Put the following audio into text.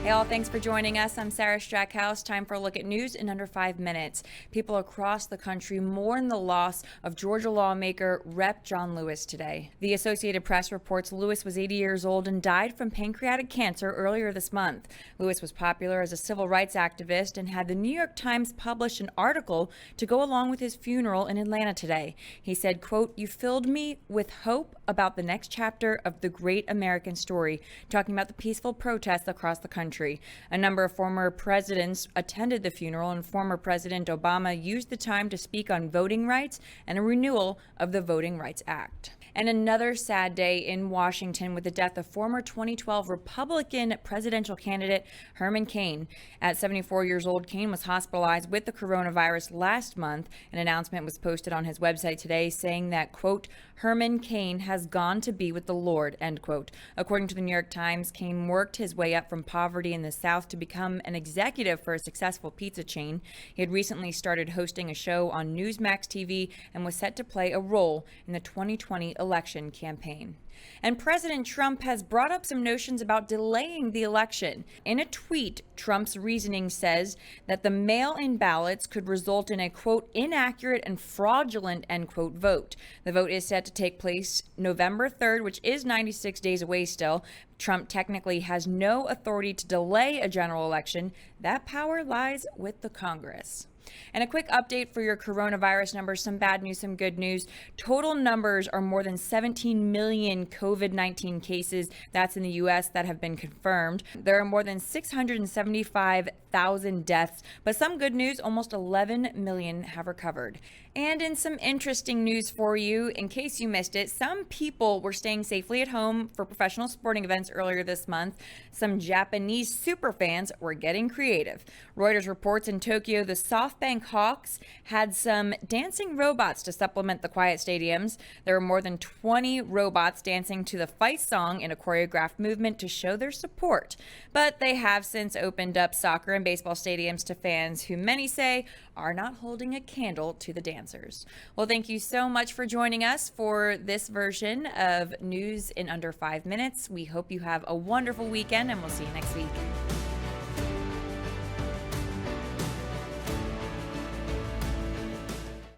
Hey all, thanks for joining us. I'm Sarah Strackhouse. Time for a look at news in under 5 minutes. People across the country mourn the loss of Georgia lawmaker Rep. John Lewis today. The Associated Press reports Lewis was 80 years old and died from pancreatic cancer earlier this month. Lewis was popular as a civil rights activist and had the New York Times publish an article to go along with his funeral in Atlanta today. He said, quote, "You filled me with hope about the next chapter of the great American story," talking about the peaceful protests across the country. A number of former presidents attended the funeral, and former President Obama used the time to speak on voting rights and a renewal of the Voting Rights Act. And another sad day in Washington with the death of former 2012 Republican presidential candidate Herman Cain. At 74 years old, Cain was hospitalized with the coronavirus last month. An announcement was posted on his website today saying that, quote, "Herman Cain has gone to be with the Lord," end quote. According to the New York Times, Cain worked his way up from poverty in the South to become an executive for a successful pizza chain. He had recently started hosting a show on Newsmax TV and was set to play a role in the 2020 election campaign. And President Trump has brought up some notions about delaying the election. In a tweet, Trump's reasoning says that the mail-in ballots could result in a, quote, "inaccurate and fraudulent," end quote, vote. The vote is set to take place November 3rd, which is 96 days away still. Trump technically has no authority to delay a general election. That power lies with the Congress. And a quick update for your coronavirus numbers, some bad news, some good news. Total numbers are more than 17 million COVID-19 cases. That's in the U.S. that have been confirmed. There are more than 675,000 deaths, but some good news, almost 11 million have recovered. And in some interesting news for you, in case you missed it, some people were staying safely at home for professional sporting events earlier this month. Some Japanese superfans were getting creative. Reuters reports in Tokyo, the SoftBank Hawks had some dancing robots to supplement the quiet stadiums. There were more than 20 robots dancing to the fight song in a choreographed movement to show their support. But they have since opened up soccer and baseball stadiums to fans who many say are not holding a candle to the dancers. Well, thank you so much for joining us for this version of News in Under 5 Minutes. We hope you have a wonderful weekend, and we'll see you next week.